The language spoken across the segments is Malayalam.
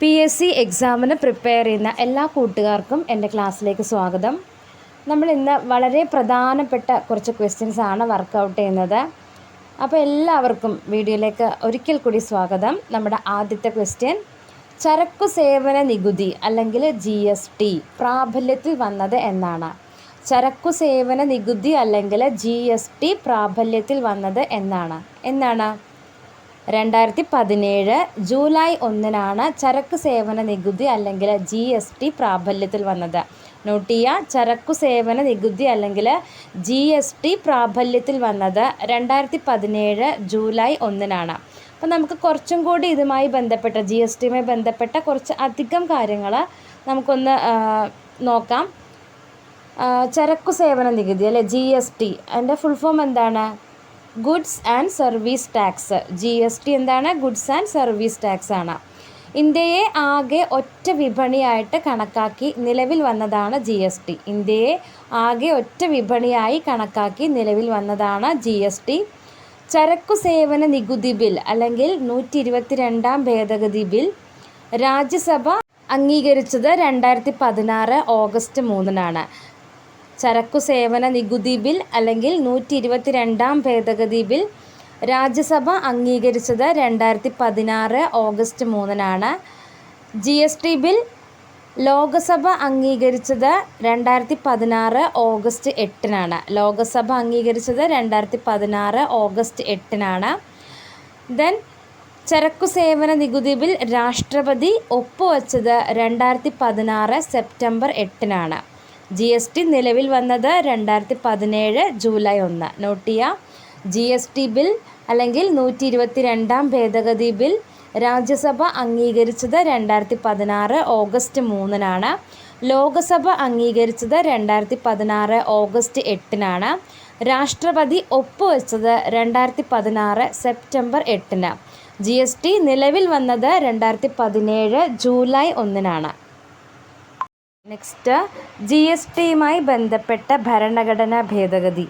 PSC എക്സാമിന് പ്രിപ്പയർ ചെയ്യുന്ന എല്ലാ കൂട്ടുകാർക്കും എൻ്റെ ക്ലാസ്സിലേക്ക് സ്വാഗതം. നമ്മൾ ഇന്ന് വളരെ പ്രധാനപ്പെട്ട കുറച്ച് ക്വസ്റ്റ്യൻസ് ആണ് വർക്കൗട്ട് ചെയ്യുന്നത്. അപ്പോൾ എല്ലാവർക്കും വീഡിയോയിലേക്ക് ഒരിക്കൽ കൂടി സ്വാഗതം. നമ്മുടെ ആദ്യത്തെ ക്വസ്റ്റ്യൻ, ചരക്കു സേവന നികുതി അല്ലെങ്കിൽ GST പ്രാബല്യത്തിൽ വന്നത് എന്നാണ്? ചരക്കു സേവന നികുതി അല്ലെങ്കിൽ GST പ്രാബല്യത്തിൽ വന്നത് എന്നാണ്? 2017 ജൂലൈ 1 ചരക്ക് സേവന നികുതി അല്ലെങ്കിൽ GST പ്രാബല്യത്തിൽ വന്നത്. നോട്ട് ചെയ്യുക, ചരക്കു സേവന നികുതി അല്ലെങ്കിൽ GST പ്രാബല്യത്തിൽ വന്നത് 2017 ജൂലൈ 1. അപ്പോൾ നമുക്ക് കുറച്ചും കൂടി ഇതുമായി ബന്ധപ്പെട്ട GSTയുമായി ബന്ധപ്പെട്ട കുറച്ച് അധികം കാര്യങ്ങൾ നമുക്കൊന്ന് നോക്കാം. ചരക്കു സേവന നികുതി അല്ലെ GST, അതിൻ്റെ ഫുൾ ഫോം എന്താണ്? Goods and service tax. GST എന്താണ്? ഗുഡ്സ് ആൻഡ് സർവീസ് ടാക്സ് ആണ്. ഇന്ത്യയെ ആകെ ഒറ്റ വിപണിയായിട്ട് കണക്കാക്കി നിലവിൽ വന്നതാണ് GST. ഇന്ത്യയെ ആകെ ഒറ്റ വിപണിയായി കണക്കാക്കി നിലവിൽ വന്നതാണ് GST. ചരക്കു സേവന നികുതി ബിൽ അല്ലെങ്കിൽ 122 ഭേദഗതി ബിൽ രാജ്യസഭ അംഗീകരിച്ചത് 2016 ഓഗസ്റ്റ് 3. ചരക്കു സേവന നികുതി ബിൽ അല്ലെങ്കിൽ 122 ഭേദഗതി ബിൽ രാജ്യസഭ അംഗീകരിച്ചത് 2016 ഓഗസ്റ്റ് 3. GST ബിൽ ലോകസഭ അംഗീകരിച്ചത് 2016 ഓഗസ്റ്റ് 8. ലോകസഭ അംഗീകരിച്ചത് 2016 ഓഗസ്റ്റ് 8. ദെൻ ചരക്കു സേവന നികുതി ബിൽ രാഷ്ട്രപതി ഒപ്പുവച്ചത് 2016 സെപ്റ്റംബർ 8. GST നിലവിൽ വന്നത് 2017 ജൂലൈ 1. നോട്ട് ചെയ്യുക, GST ബിൽ അല്ലെങ്കിൽ 122 ഭേദഗതി ബിൽ രാജ്യസഭ അംഗീകരിച്ചത് 2016 ഓഗസ്റ്റ് 3. ലോകസഭ അംഗീകരിച്ചത് 2016 ഓഗസ്റ്റ് 8. രാഷ്ട്രപതി ഒപ്പുവെച്ചത് 2016 സെപ്റ്റംബർ 8. GST നിലവിൽ വന്നത് 2017 ജൂലൈ 1. നെക്സ്റ്റ്, GSTയുമായി ബന്ധപ്പെട്ട ഭരണഘടനാ ഭേദഗതി.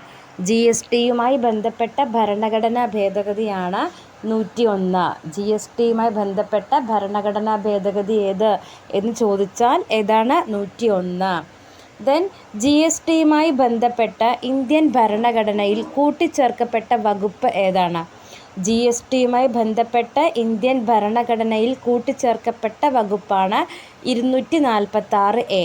GSTയുമായി ബന്ധപ്പെട്ട ഭരണഘടനാ ഭേദഗതിയാണ് 101. GSTയുമായി ബന്ധപ്പെട്ട ഭരണഘടനാ ഭേദഗതി ഏത് എന്ന് ചോദിച്ചാൽ ഏതാണ്? 101. ദെൻ GSTയുമായി ബന്ധപ്പെട്ട ഇന്ത്യൻ ഭരണഘടനയിൽ കൂട്ടിച്ചേർക്കപ്പെട്ട വകുപ്പ് ഏതാണ്? GSTയുമായി ബന്ധപ്പെട്ട ഇന്ത്യൻ ഭരണഘടനയിൽ കൂട്ടിച്ചേർക്കപ്പെട്ട വകുപ്പാണ് 246A.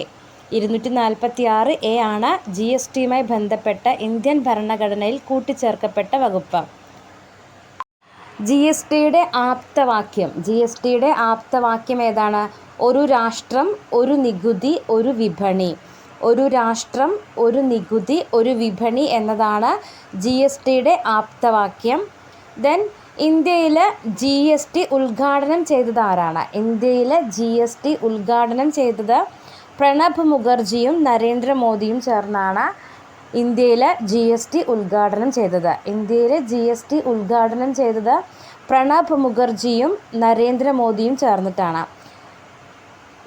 246A ആണ് GSTയുമായി ബന്ധപ്പെട്ട ഇന്ത്യൻ ഭരണഘടനയിൽ കൂട്ടിച്ചേർക്കപ്പെട്ട വകുപ്പ്. GSTയുടെ ആപ്തവാക്യം ഏതാണ്? ഒരു രാഷ്ട്രം, ഒരു നികുതി, ഒരു വിപണി. ഒരു രാഷ്ട്രം, ഒരു നികുതി, ഒരു വിപണി എന്നതാണ് GSTയുടെ ആപ്തവാക്യം. ദെൻ ഇന്ത്യയിൽ GST ഉദ്ഘാടനം ചെയ്തത് ആരാണ്? ഇന്ത്യയിൽ GST ഉദ്ഘാടനം ചെയ്തത് പ്രണബ് മുഖർജിയും നരേന്ദ്രമോദിയും ചേർന്നാണ് ഇന്ത്യയിൽ GST ഉദ്ഘാടനം ചെയ്തത്. ഇന്ത്യയിൽ GST ഉദ്ഘാടനം ചെയ്തത് പ്രണബ് മുഖർജിയും നരേന്ദ്രമോദിയും ചേർന്നിട്ടാണ്.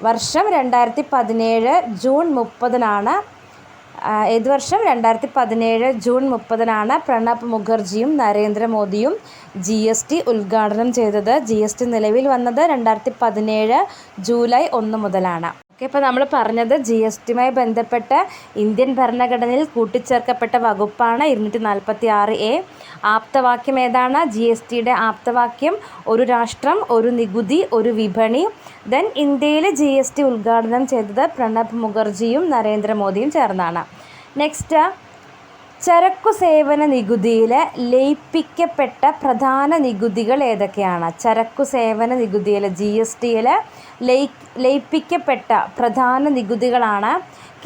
വർഷം 2017 ജൂൺ 30. ഏത് വർഷം? 2017 ജൂൺ 30 പ്രണബ് മുഖർജിയും നരേന്ദ്രമോദിയും GST ഉദ്ഘാടനം ചെയ്തത്. GST നിലവിൽ വന്നത് 2017 ജൂലൈ 1 മുതലാണ്. ഓക്കെ, ഇപ്പോൾ നമ്മൾ പറഞ്ഞത് GSTയുമായി ബന്ധപ്പെട്ട ഇന്ത്യൻ ഭരണഘടനയിൽ കൂട്ടിച്ചേർക്കപ്പെട്ട വകുപ്പാണ് 246A. ആപ്തവാക്യം ഏതാണ്? GSTയുടെ ആപ്തവാക്യം ഒരു രാഷ്ട്രം, ഒരു നികുതി, ഒരു വിപണി. ദെൻ ഇന്ത്യയിൽ GST ഉദ്ഘാടനം ചെയ്തത് പ്രണബ് മുഖർജിയും നരേന്ദ്രമോദിയും ചേർന്നാണ്. നെക്സ്റ്റ്, ചരക്കു സേവന നികുതിയിൽ ലയിപ്പിക്കപ്പെട്ട പ്രധാന നികുതികൾ ഏതൊക്കെയാണ്? ചരക്കു സേവന നികുതിയിൽ GSTയിൽ ലയിപ്പിക്കപ്പെട്ട പ്രധാന നികുതികളാണ്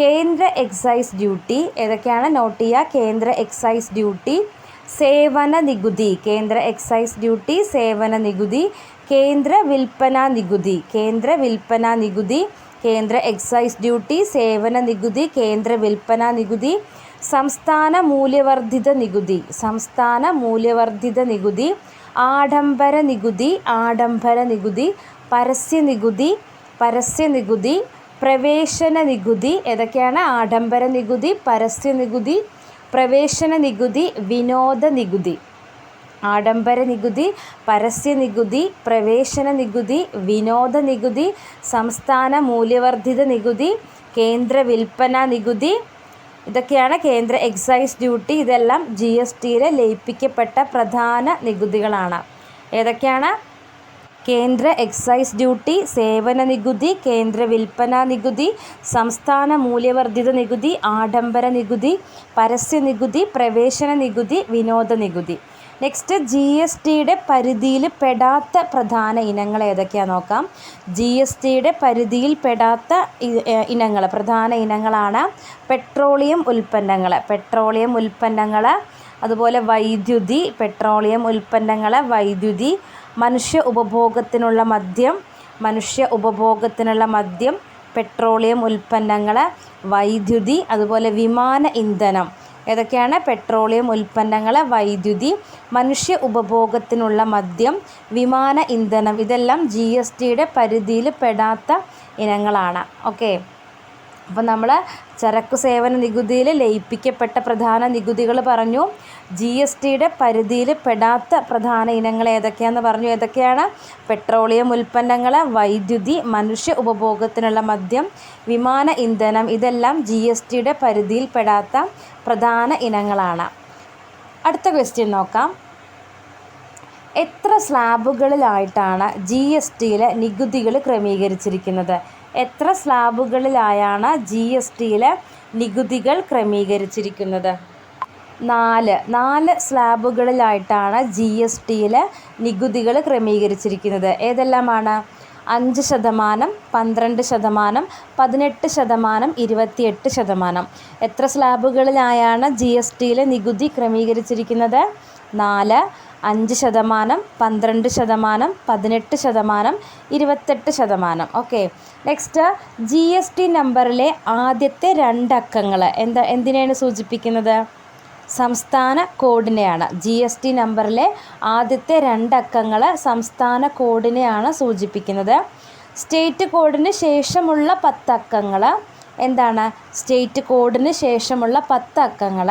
കേന്ദ്ര എക്സൈസ് ഡ്യൂട്ടി. ഏതൊക്കെയാണ്? നോട്ട് ചെയ്യുക, കേന്ദ്ര എക്സൈസ് ഡ്യൂട്ടി, സേവന നികുതി, കേന്ദ്ര എക്സൈസ് ഡ്യൂട്ടി, സേവന നികുതി, കേന്ദ്ര വിൽപ്പന നികുതി, കേന്ദ്ര വിൽപ്പന നികുതി, കേന്ദ്ര എക്സൈസ് ഡ്യൂട്ടി, സേവന നികുതി, കേന്ദ്ര വിൽപ്പന നികുതി, സംസ്ഥാന മൂല്യവർദ്ധിത നികുതി, സംസ്ഥാന മൂല്യവർദ്ധിത നികുതി, ആഡംബര നികുതി, ആഡംബര നികുതി, പരസ്യ നികുതി, പരസ്യ നികുതി, പ്രവേശന നികുതി. ഏതൊക്കെയാണ്? ആഡംബര നികുതി, പരസ്യ നികുതി, പ്രവേശന നികുതി, വിനോദ നികുതി. ആഡംബര നികുതി, പരസ്യ നികുതി, പ്രവേശന നികുതി, വിനോദ നികുതി, സംസ്ഥാന മൂല്യവർദ്ധിത നികുതി, കേന്ദ്ര വിൽപ്പന നികുതി, ഇതൊക്കെയാണ് കേന്ദ്ര എക്സൈസ് ഡ്യൂട്ടി. ഇതെല്ലാം GSTയിൽ ലയിപ്പിക്കപ്പെട്ട പ്രധാന നികുതികളാണ്. ഏതൊക്കെയാണ്? കേന്ദ്ര എക്സൈസ് ഡ്യൂട്ടി, സേവന നികുതി, കേന്ദ്ര വിൽപ്പന നികുതി, സംസ്ഥാന മൂല്യവർദ്ധിത നികുതി, ആഡംബര നികുതി, പരസ്യ നികുതി, പ്രവേശന നികുതി, വിനോദ നികുതി. നെക്സ്റ്റ്, GSTയുടെ പരിധിയിൽ പെടാത്ത പ്രധാന ഇനങ്ങൾ ഏതൊക്കെയാണെന്ന് നോക്കാം. GSTയുടെ പരിധിയിൽ പെടാത്ത ഇനങ്ങൾ, പ്രധാന ഇനങ്ങളാണ് പെട്രോളിയം ഉൽപ്പന്നങ്ങൾ, അതുപോലെ വൈദ്യുതി, പെട്രോളിയം ഉൽപ്പന്നങ്ങൾ, വൈദ്യുതി, മനുഷ്യ ഉപഭോഗത്തിനുള്ള മദ്യം, പെട്രോളിയം ഉൽപ്പന്നങ്ങൾ, വൈദ്യുതി, അതുപോലെ വിമാന ഇന്ധനം. ഏതൊക്കെയാണ്? പെട്രോളിയം ഉൽപ്പന്നങ്ങൾ, വൈദ്യുതി, മനുഷ്യ ഉപഭോഗത്തിനുള്ള മദ്യം, വിമാന ഇന്ധനം. ഇതെല്ലാം GSTയുടെ പരിധിയിൽ പെടാത്ത ഇനങ്ങളാണ്. ഓക്കെ, അപ്പോൾ നമ്മൾ ചരക്കു സേവന നികുതിയിൽ ലയിപ്പിക്കപ്പെട്ട പ്രധാന നികുതികൾ പറഞ്ഞു. GSTയുടെ പരിധിയിൽ പെടാത്ത പ്രധാന ഇനങ്ങൾ ഏതൊക്കെയാണെന്ന് പറഞ്ഞു. ഏതൊക്കെയാണ്? പെട്രോളിയം ഉൽപ്പന്നങ്ങൾ, വൈദ്യുതി, മനുഷ്യ ഉപഭോഗത്തിനുള്ള മദ്യം, വിമാന ഇന്ധനം. ഇതെല്ലാം GSTയുടെ പരിധിയിൽ പെടാത്ത പ്രധാന ഇനങ്ങളാണ്. അടുത്ത ക്വസ്റ്റ്യൻ നോക്കാം. എത്ര സ്ലാബുകളിലായിട്ടാണ് GSTയിലെ നികുതികൾ ക്രമീകരിച്ചിരിക്കുന്നത്? എത്ര സ്ലാബുകളിലായാണ് GSTയിലെ നികുതികൾ ക്രമീകരിച്ചിരിക്കുന്നത്? 4 സ്ലാബുകളിലായിട്ടാണ് GSTയിലെ നികുതികൾ ക്രമീകരിച്ചിരിക്കുന്നത്. ഏതെല്ലാമാണ്? 5%, 12%, 18%, 28%. എത്ര സ്ലാബുകളിലായാണ് GSTയിലെ നികുതി ക്രമീകരിച്ചിരിക്കുന്നത്? 4, 5%, 12%, 18%, 28%. ഓക്കെ, നെക്സ്റ്റ്, GST നമ്പറിലെ ആദ്യത്തെ 2 അക്കങ്ങൾ എന്തിനെയാണ് സൂചിപ്പിക്കുന്നത്? സംസ്ഥാന കോഡിനെയാണ്. GST നമ്പറിലെ ആദ്യത്തെ 2 അക്കങ്ങൾ സംസ്ഥാന കോഡിനെയാണ് സൂചിപ്പിക്കുന്നത്. സ്റ്റേറ്റ് കോഡിന് ശേഷമുള്ള 10 അക്കങ്ങൾ എന്താണ്? സ്റ്റേറ്റ് കോഡിന് ശേഷമുള്ള 10 അക്കങ്ങൾ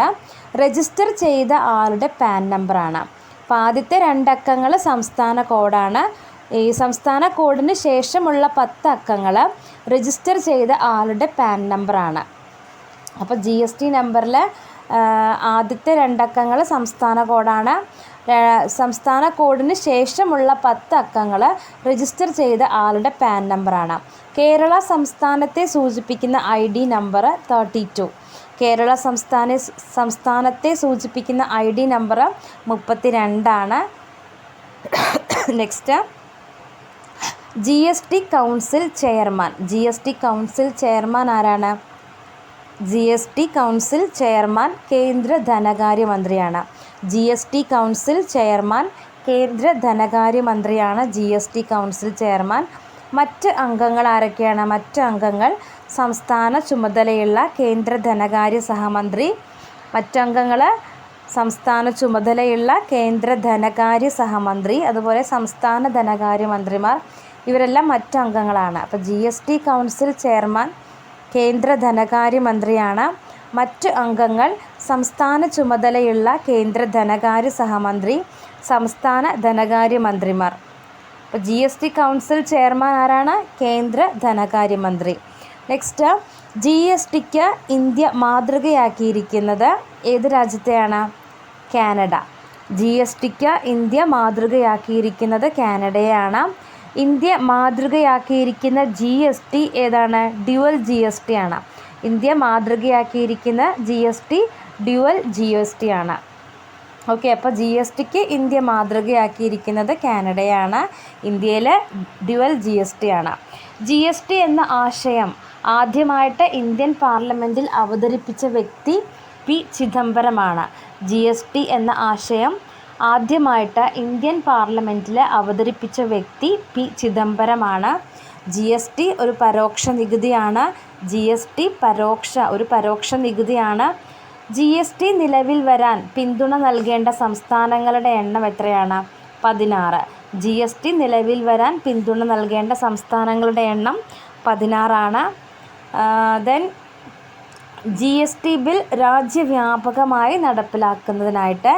രജിസ്റ്റർ ചെയ്ത ആളുടെ പാൻ നമ്പറാണ്. അപ്പോൾ ആദ്യത്തെ 2 അക്കങ്ങൾ സംസ്ഥാന കോഡാണ്. ഈ സംസ്ഥാന കോഡിന് ശേഷമുള്ള 10 അക്കങ്ങൾ രജിസ്റ്റർ ചെയ്ത ആളുടെ പാൻ നമ്പറാണ്. അപ്പോൾ GST നമ്പറിൽ ആദ്യത്തെ 2 അക്കങ്ങൾ സംസ്ഥാന കോഡാണ്. സംസ്ഥാന കോഡിന് ശേഷമുള്ള 10 അക്കങ്ങൾ രജിസ്റ്റർ ചെയ്ത ആളുടെ പാൻ നമ്പറാണ്. കേരള സംസ്ഥാനത്തെ സൂചിപ്പിക്കുന്ന ID നമ്പർ 32. കേരള സംസ്ഥാനത്തെ സൂചിപ്പിക്കുന്ന ID number 32 next, GST council chairman ആരാണ്? GST കൗൺസിൽ ചെയർമാൻ കേന്ദ്ര ധനകാര്യമന്ത്രിയാണ്. GST കൗൺസിൽ ചെയർമാൻ കേന്ദ്ര ധനകാര്യമന്ത്രിയാണ്. GST council chairman. മറ്റ് അംഗങ്ങൾ ആരൊക്കെയാണ്? മറ്റ് അംഗങ്ങൾ സംസ്ഥാന ചുമതലയുള്ള കേന്ദ്ര ധനകാര്യ സഹമന്ത്രി, മറ്റംഗങ്ങൾ സംസ്ഥാന ചുമതലയുള്ള കേന്ദ്ര ധനകാര്യ സഹമന്ത്രി, അതുപോലെ സംസ്ഥാന ധനകാര്യമന്ത്രിമാർ. ഇവരെല്ലാം മറ്റ് അംഗങ്ങളാണ്. അപ്പോൾ GST കൗൺസിൽ ചെയർമാൻ കേന്ദ്ര ധനകാര്യമന്ത്രിയാണ്. മറ്റ് അംഗങ്ങൾ സംസ്ഥാന ചുമതലയുള്ള കേന്ദ്ര ധനകാര്യ സഹമന്ത്രി, സംസ്ഥാന ധനകാര്യമന്ത്രിമാർ. അപ്പോൾ GST കൗൺസിൽ ചെയർമാൻ ആരാണ്? കേന്ദ്ര ധനകാര്യമന്ത്രി. നെക്സ്റ്റ്, GSTക്ക് ഇന്ത്യ മാതൃകയാക്കിയിരിക്കുന്നത് ഏത് രാജ്യത്തെയാണ്? കാനഡ. GSTക്ക് ഇന്ത്യ മാതൃകയാക്കിയിരിക്കുന്നത് കാനഡയാണ്. ഇന്ത്യ മാതൃകയാക്കിയിരിക്കുന്ന GST ഏതാണ്? ഡ്യുവൽ GST ആണ്. ഇന്ത്യ മാതൃകയാക്കിയിരിക്കുന്ന GST ഡ്യുവൽ GST ആണ്. ഓക്കെ, അപ്പോൾ GSTക്ക് ഇന്ത്യ മാതൃകയാക്കിയിരിക്കുന്നത് കാനഡയാണ്. ഇന്ത്യയിലെ ഡ്യുവൽ GST ആണ്. GST എന്ന ആശയം ആദ്യമായിട്ട് ഇന്ത്യൻ പാർലമെൻറ്റിൽ അവതരിപ്പിച്ച വ്യക്തി പി ചിദംബരമാണ്. GST എന്ന ആശയം ആദ്യമായിട്ട് ഇന്ത്യൻ പാർലമെൻറ്റിൽ അവതരിപ്പിച്ച വ്യക്തി പി ചിദംബരമാണ്. GST ഒരു പരോക്ഷ നികുതിയാണ്. GST ഒരു പരോക്ഷ നികുതിയാണ്. GST നിലവിൽ വരാൻ പിന്തുണ നൽകേണ്ട സംസ്ഥാനങ്ങളുടെ എണ്ണം എത്രയാണ്? 16. GST നിലവിൽ വരാൻ പിന്തുണ നൽകേണ്ട സംസ്ഥാനങ്ങളുടെ എണ്ണം 16 ആണ്. ദെൻ GST ബിൽ രാജ്യവ്യാപകമായി നടപ്പിലാക്കുന്നതിനായിട്ട്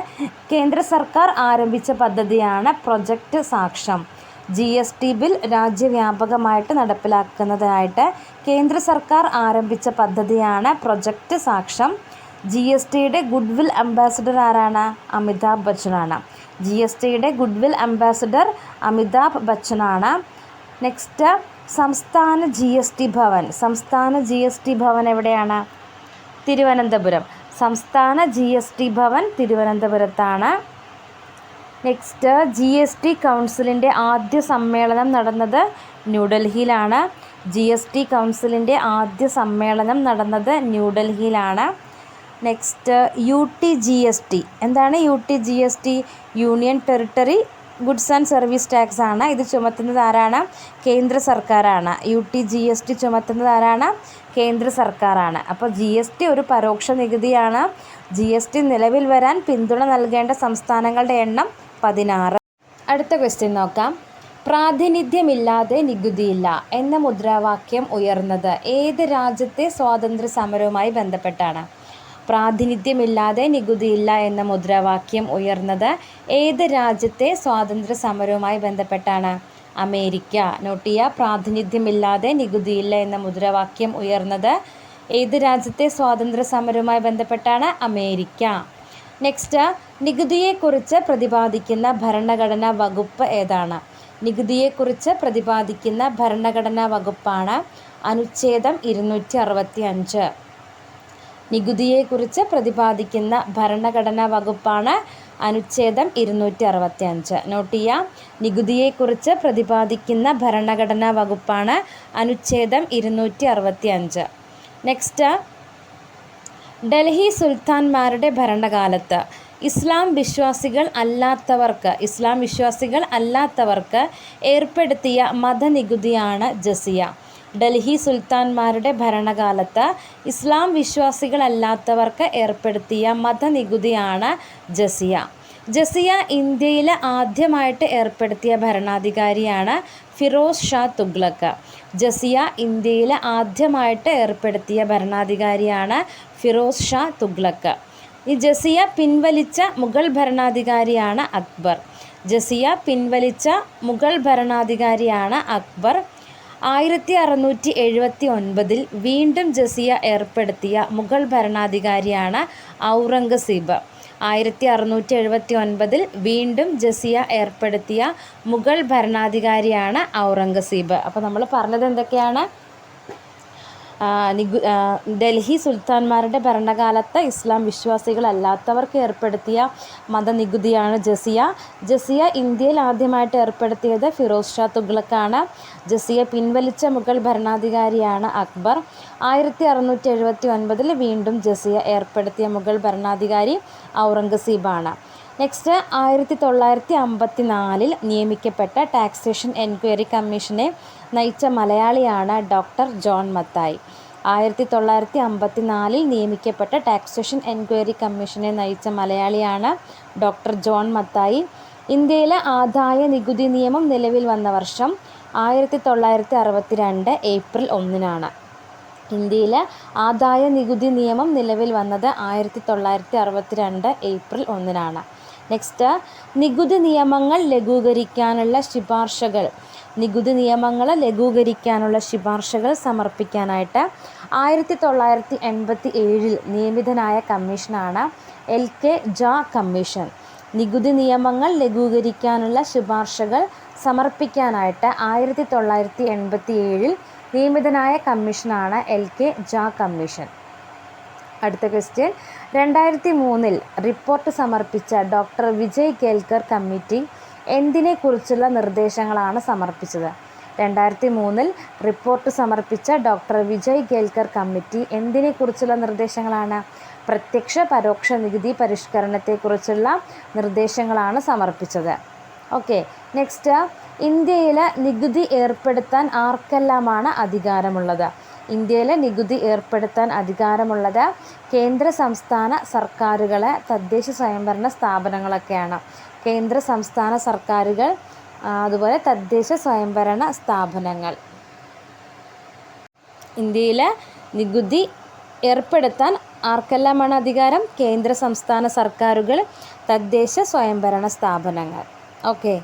കേന്ദ്ര സർക്കാർ ആരംഭിച്ച പദ്ധതിയാണ് പ്രൊജക്റ്റ് സാക്ഷം. GST ബിൽ രാജ്യവ്യാപകമായിട്ട് നടപ്പിലാക്കുന്നതിനായിട്ട് കേന്ദ്ര സർക്കാർ ആരംഭിച്ച പദ്ധതിയാണ് പ്രൊജക്റ്റ് സാക്ഷം. GSTയുടെ ഗുഡ്വിൽ അംബാസഡർ ആരാണ്? അമിതാഭ് ബച്ചനാണ്. GSTയുടെ ഗുഡ്വിൽ അംബാസഡർ അമിതാഭ് ബച്ചനാണ്. നെക്സ്റ്റ്, സംസ്ഥാന GST ഭവൻ. സംസ്ഥാന GST ഭവൻ എവിടെയാണ്? തിരുവനന്തപുരം. സംസ്ഥാന GST ഭവൻ തിരുവനന്തപുരത്താണ്. നെക്സ്റ്റ്, GST കൗൺസിലിൻ്റെ ആദ്യ സമ്മേളനം നടന്നത് ന്യൂഡൽഹിയിലാണ്. GST കൗൺസിലിൻ്റെ ആദ്യ സമ്മേളനം നടന്നത് ന്യൂഡൽഹിയിലാണ്. Next, UTGST. എന്താണ് UTGST? Union territory goods and service tax ആണ്. ഇത് ചുമത്തുന്നത് ആരാണ്? കേന്ദ്ര സർക്കാരാണ്. UTGST ചുമത്തുന്നത് ആരാണ്? കേന്ദ്ര സർക്കാരാണ്. അപ്പോൾ GST ഒരു പരോക്ഷ നികുതിയാണ്. GST നിലവിൽ വരാൻ പിന്തുണ നൽകേണ്ട സംസ്ഥാനങ്ങളുടെ എണ്ണം 16. അടുത്ത ക്വസ്റ്റ്യൻ നോക്കാം. പ്രാതിനിധ്യമില്ലാതെ നികുതിയില്ല എന്ന മുദ്രാവാക്യം ഉയർന്നത് ഏത് രാജ്യത്തെ സ്വാതന്ത്ര്യ സമരവുമായി ബന്ധപ്പെട്ടാണ്? പ്രാതിനിധ്യമില്ലാതെ നികുതിയില്ല എന്ന മുദ്രാവാക്യം ഉയർന്നത് ഏത് രാജ്യത്തെ സ്വാതന്ത്ര്യ സമരവുമായി ബന്ധപ്പെട്ടാണ്? അമേരിക്ക. നോട്ട് ചെയ്യുക. പ്രാതിനിധ്യമില്ലാതെ നികുതിയില്ല എന്ന മുദ്രാവാക്യം ഉയർന്നത് ഏത് രാജ്യത്തെ സ്വാതന്ത്ര്യ സമരവുമായി ബന്ധപ്പെട്ടാണ്? അമേരിക്ക. നെക്സ്റ്റ്, നികുതിയെക്കുറിച്ച് പ്രതിപാദിക്കുന്ന ഭരണഘടനാ വകുപ്പ് ഏതാണ്? നികുതിയെക്കുറിച്ച് പ്രതിപാദിക്കുന്ന ഭരണഘടനാ വകുപ്പാണ് അനുച്ഛേദം 265. നികുതിയെക്കുറിച്ച് പ്രതിപാദിക്കുന്ന ഭരണഘടനാ വകുപ്പാണ് അനുച്ഛേദം 265. നോട്ട് ചെയ്യാം. നികുതിയെക്കുറിച്ച് പ്രതിപാദിക്കുന്ന ഭരണഘടനാ വകുപ്പാണ് അനുച്ഛേദം 265. നെക്സ്റ്റ്, ഡൽഹി സുൽത്താൻമാരുടെ ഭരണകാലത്ത് ഇസ്ലാം വിശ്വാസികൾ അല്ലാത്തവർക്ക് ഏർപ്പെടുത്തിയ മതനികുതിയാണ് ജസിയ. ഡൽഹി സുൽത്താൻമാരുടെ ഭരണകാലത്ത് ഇസ്ലാം വിശ്വാസികളല്ലാത്തവർക്ക് ഏർപ്പെടുത്തിയ മതനികുതിയാണ് ജസിയ. ജസിയ ഇന്ത്യയിൽ ആദ്യമായിട്ട് ഏർപ്പെടുത്തിയ ഭരണാധികാരിയാണ് ഫിറോസ് ഷാ തുഗ്ലക്ക്. ജസിയ ഇന്ത്യയിൽ ആദ്യമായിട്ട് ഏർപ്പെടുത്തിയ ഭരണാധികാരിയാണ് ഫിറോസ് ഷാ തുഗ്ലക്ക്. ഈ ജസിയ പിൻവലിച്ച മുഗൾ ഭരണാധികാരിയാണ് അക്ബർ. ജസിയ പിൻവലിച്ച മുഗൾ ഭരണാധികാരിയാണ് അക്ബർ. 1679 വീണ്ടും ജസിയ ഏർപ്പെടുത്തിയ മുഗൾ ഭരണാധികാരിയാണ് ഔറംഗസീബ്. 1679 വീണ്ടും ജസിയ ഏർപ്പെടുത്തിയ മുഗൾ ഭരണാധികാരിയാണ് ഔറംഗസീബ്. അപ്പോൾ നമ്മൾ പറഞ്ഞത് എന്തൊക്കെയാണ്? ഡൽഹി സുൽത്താൻമാരുടെ ഭരണകാലത്ത് ഇസ്ലാം വിശ്വാസികളല്ലാത്തവർക്ക് ഏർപ്പെടുത്തിയ മതനികുതിയാണ് ജസിയ. ജസിയ ഇന്ത്യയിൽ ആദ്യമായിട്ട് ഏർപ്പെടുത്തിയത് ഫിറോസ് ഷാ തുഗ്ലക്കാണ്. ജസിയ പിൻവലിച്ച മുഗൾ ഭരണാധികാരിയാണ് അക്ബർ. 1679 വീണ്ടും ജസിയ ഏർപ്പെടുത്തിയ മുഗൾ ഭരണാധികാരി ഔറംഗസീബാണ്. നെക്സ്റ്റ്, 1954 നിയമിക്കപ്പെട്ട ടാക്സേഷൻ എൻക്വയറി കമ്മീഷനെ നയിച്ച മലയാളിയാണ് ഡോക്ടർ ജോൺ മത്തായി. 1954 നിയമിക്കപ്പെട്ട ടാക്സേഷൻ എൻക്വയറി കമ്മീഷനെ നയിച്ച മലയാളിയാണ് ഡോക്ടർ ജോൺ മത്തായി. ഇന്ത്യയിലെ ആദായ നികുതി നിയമം നിലവിൽ വന്ന വർഷം 1962 ഏപ്രിൽ 1-നാണ്. ഇന്ത്യയിലെ ആദായ നികുതി നിയമം നിലവിൽ വന്നത് 1962 ഏപ്രിൽ 1-നാണ്. നെക്സ്റ്റ്, നികുതി നിയമങ്ങൾ ലഘൂകരിക്കാനുള്ള ശുപാർശകൾ സമർപ്പിക്കാനായിട്ട് 1987 നിയമിതനായ കമ്മീഷനാണ് LK ജാ കമ്മീഷൻ. നികുതി നിയമങ്ങൾ ലഘൂകരിക്കാനുള്ള ശുപാർശകൾ സമർപ്പിക്കാനായിട്ട് 1987 നിയമിതനായ കമ്മീഷനാണ് LK ജാ കമ്മീഷൻ. അടുത്ത ക്വസ്റ്റ്യൻ, 2003 റിപ്പോർട്ട് സമർപ്പിച്ച ഡോക്ടർ വിജയ് കേൽക്കർ കമ്മിറ്റി എന്തിനെക്കുറിച്ചുള്ള നിർദ്ദേശങ്ങളാണ് സമർപ്പിച്ചത്? 2003 റിപ്പോർട്ട് സമർപ്പിച്ച ഡോക്ടർ വിജയ് കേൽക്കർ കമ്മിറ്റി എന്തിനെക്കുറിച്ചുള്ള നിർദ്ദേശങ്ങളാണ്? പ്രത്യക്ഷ പരോക്ഷ നികുതി പരിഷ്കരണത്തെക്കുറിച്ചുള്ള നിർദ്ദേശങ്ങളാണ് സമർപ്പിച്ചത്. ഓക്കെ. നെക്സ്റ്റ്, ഇന്ത്യയിൽ നികുതി ഏർപ്പെടുത്താൻ ആർക്കെല്ലാമാണ് അധികാരമുള്ളത്? ഇന്ത്യയിൽ നികുതി ഏർപ്പെടുത്താൻ അധികാരമുള്ളത് കേന്ദ്ര സംസ്ഥാന സർക്കാരുകൾ, തദ്ദേശ സ്വയംഭരണ സ്ഥാപനങ്ങളൊക്കെയാണ്. കേന്ദ്ര സംസ്ഥാന സർക്കാരുകൾ, അതുപോലെ തദ്ദേശ സ്വയംഭരണ സ്ഥാപനങ്ങൾ. ഇന്ത്യയിൽ നികുതി ഏർപ്പെടുത്താൻ ആർക്കെല്ലാമാണ് അധികാരം? കേന്ദ്ര സംസ്ഥാന സർക്കാരുകൾ, തദ്ദേശ സ്വയംഭരണ സ്ഥാപനങ്ങൾ. ഓക്കെ.